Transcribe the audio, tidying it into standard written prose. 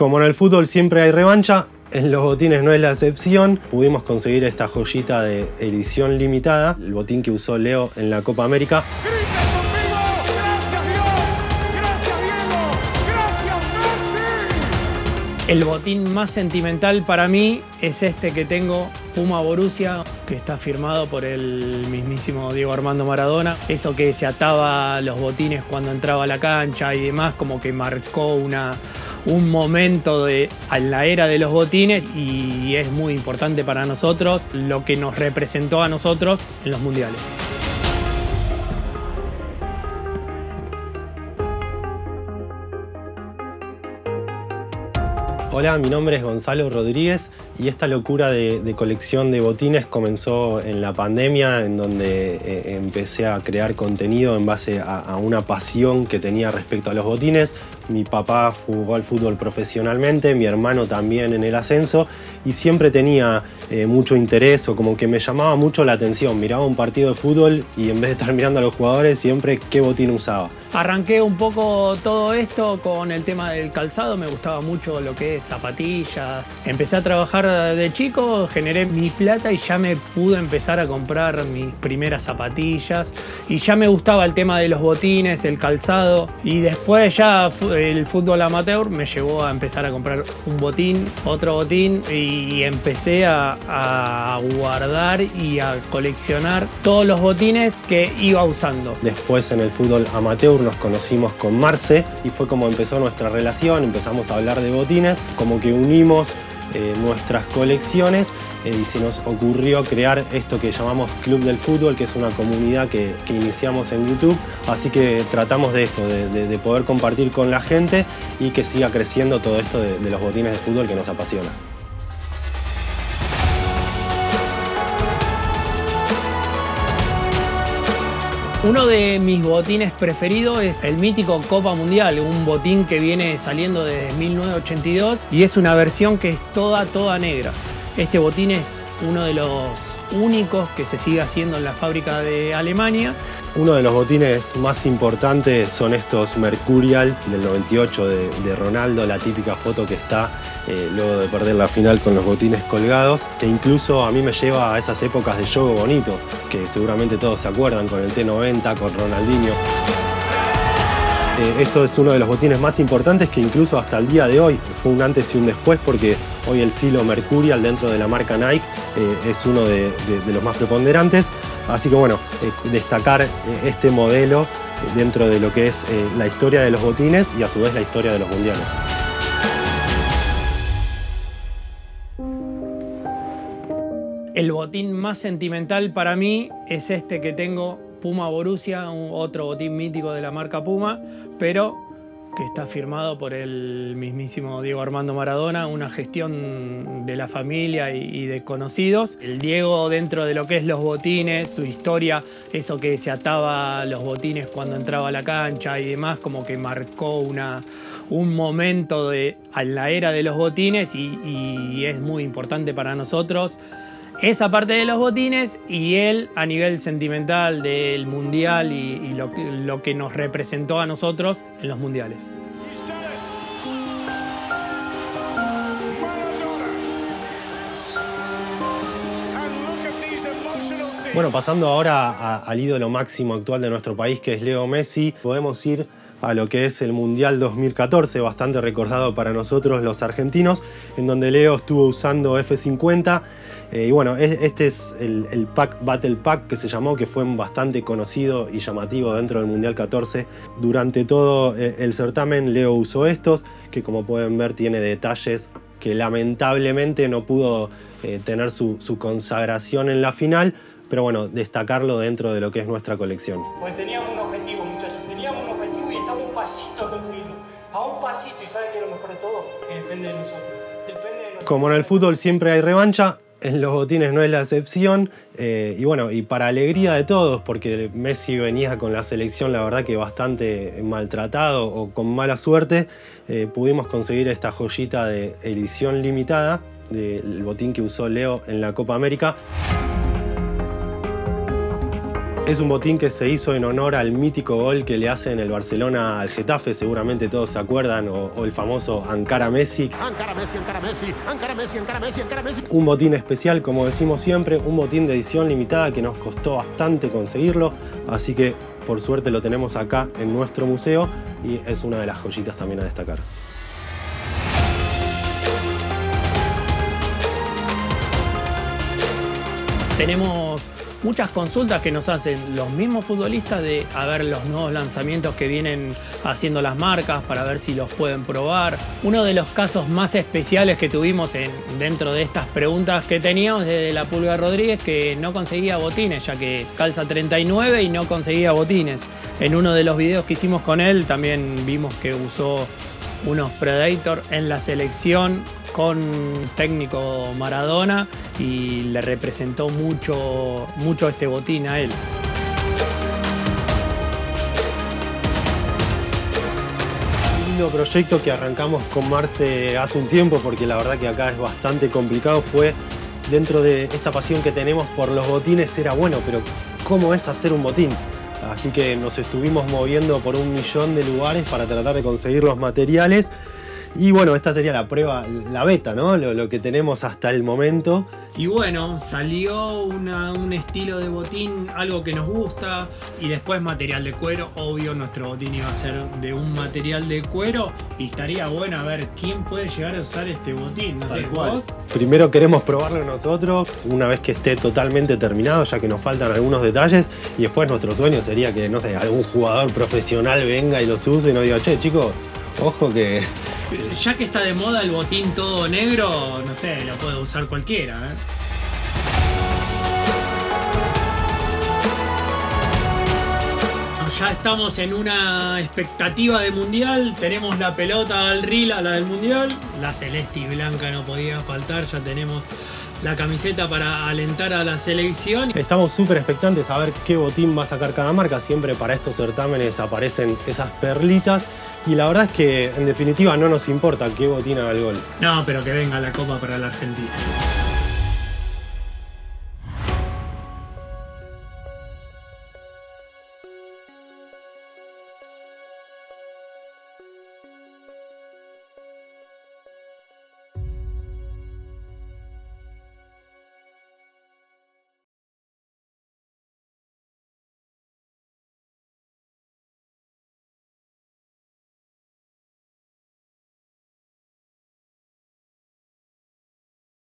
Como en el fútbol siempre hay revancha, en los botines no es la excepción. Pudimos conseguir esta joyita de edición limitada, el botín que usó Leo en la Copa América. El botín más sentimental para mí es este que tengo, Puma Borussia, que está firmado por el mismísimo Diego Armando Maradona. Eso que se ataba a los botines cuando entraba a la cancha y demás, como que marcó un momento en la era de los botines y es muy importante para nosotros, lo que nos representó a nosotros en los mundiales. Hola, mi nombre es Gonzalo Rodríguez y esta locura de colección de botines comenzó en la pandemia, en donde empecé a crear contenido en base a una pasión que tenía respecto a los botines. Mi papá jugó al fútbol profesionalmente, mi hermano también en el ascenso, y siempre tenía mucho interés, o como que me llamaba mucho la atención. Miraba un partido de fútbol y en vez de estar mirando a los jugadores, siempre qué botín usaba. Arranqué un poco todo esto con el tema del calzado, me gustaba mucho lo que es zapatillas. Empecé a trabajar de chico, generé mi plata y ya me pude empezar a comprar mis primeras zapatillas. Y ya me gustaba el tema de los botines, el calzado. Y después ya el fútbol amateur me llevó a empezar a comprar un botín, otro botín. Y empecé a guardar y a coleccionar todos los botines que iba usando. Después en el fútbol amateur nos conocimos con Marce y fue como empezó nuestra relación. Empezamos a hablar de botines, como que unimos nuestras colecciones y se nos ocurrió crear esto que llamamos Club del Fútbol, que es una comunidad que iniciamos en YouTube. Así que tratamos de eso, de poder compartir con la gente y que siga creciendo todo esto de los botines de fútbol que nos apasiona. Uno de mis botines preferidos es el mítico Copa Mundial, un botín que viene saliendo desde 1982 y es una versión que es toda negra. Este botín es uno de los únicos que se sigue haciendo en la fábrica de Alemania. Uno de los botines más importantes son estos Mercurial del 98 de Ronaldo, la típica foto que está luego de perder la final con los botines colgados, que incluso a mí me lleva a esas épocas de Yogo Bonito, que seguramente todos se acuerdan, con el T90, con Ronaldinho. Esto es uno de los botines más importantes que incluso hasta el día de hoy fue un antes y un después, porque hoy el silo Mercurial dentro de la marca Nike es uno de los más preponderantes. Así que bueno, destacar este modelo dentro de lo que es la historia de los botines y a su vez la historia de los mundiales. El botín más sentimental para mí es este que tengo, Puma Borussia, otro botín mítico de la marca Puma, pero que está firmado por el mismísimo Diego Armando Maradona, una gestión de la familia y de conocidos. El Diego, dentro de lo que es los botines, su historia, eso que se ataba a los botines cuando entraba a la cancha y demás, como que marcó un momento en la era de los botines y es muy importante para nosotros. Esa parte de los botines y él a nivel sentimental del mundial y lo que nos representó a nosotros en los mundiales. Bueno, pasando ahora al ídolo máximo actual de nuestro país, que es Leo Messi, podemos ir a lo que es el Mundial 2014, bastante recordado para nosotros los argentinos, en donde Leo estuvo usando F50. Y bueno, este es el pack Battle Pack que se llamó, que fue bastante conocido y llamativo dentro del Mundial 14. Durante todo el certamen Leo usó estos, que como pueden ver tiene detalles que lamentablemente no pudo tener su consagración en la final, pero bueno, destacarlo dentro de lo que es nuestra colección. Pues teníamos un objetivo, muchachos, teníamos un objetivo y estamos un pasito a conseguirlo. A un pasito, y ¿sabes qué es lo mejor de todo? Que depende de nosotros. Como en el fútbol siempre hay revancha, en los botines no es la excepción. Y bueno, y para alegría de todos, porque Messi venía con la selección, la verdad que bastante maltratado o con mala suerte, pudimos conseguir esta joyita de edición limitada del botín que usó Leo en la Copa América. Es un botín que se hizo en honor al mítico gol que le hace en el Barcelona al Getafe, seguramente todos se acuerdan, o el famoso Ankara Messi. Ankara Messi, Ankara Messi, Ankara Messi, Ankara Messi, Ankara Messi. Un botín especial, como decimos siempre, un botín de edición limitada que nos costó bastante conseguirlo, así que por suerte lo tenemos acá en nuestro museo y es una de las joyitas también a destacar. Tenemos muchas consultas que nos hacen los mismos futbolistas de a ver los nuevos lanzamientos que vienen haciendo las marcas para ver si los pueden probar. Uno de los casos más especiales que tuvimos dentro de estas preguntas que teníamos de la Pulga Rodríguez, que no conseguía botines, ya que calza 39 y no conseguía botines. En uno de los videos que hicimos con él también vimos que usó unos Predator en la selección con técnico Maradona y le representó mucho este botín a él. Un lindo proyecto que arrancamos con Marce hace un tiempo, porque la verdad que acá es bastante complicado, fue dentro de esta pasión que tenemos por los botines, era bueno, pero ¿cómo es hacer un botín? Así que nos estuvimos moviendo por 1.000.000 de lugares para tratar de conseguir los materiales. Y bueno, esta sería la prueba, la beta, ¿no? Lo que tenemos hasta el momento. Y bueno, salió un estilo de botín, algo que nos gusta, y después material de cuero. Obvio, nuestro botín iba a ser de un material de cuero y estaría bueno a ver quién puede llegar a usar este botín. No sé, ¿vos? Primero queremos probarlo nosotros, una vez que esté totalmente terminado, ya que nos faltan algunos detalles, y después nuestro sueño sería que, no sé, algún jugador profesional venga y los use y nos diga, che, chicos, ojo que... Ya que está de moda el botín todo negro, no sé, lo puede usar cualquiera, ¿eh? Ya estamos en una expectativa de mundial, tenemos la pelota al Rila, la del mundial, la celeste y blanca no podía faltar, ya tenemos la camiseta para alentar a la selección. Estamos súper expectantes a ver qué botín va a sacar cada marca, siempre para estos certámenes aparecen esas perlitas. Y la verdad es que, en definitiva, no nos importa qué botín haga el gol. No, pero que venga la copa para la Argentina.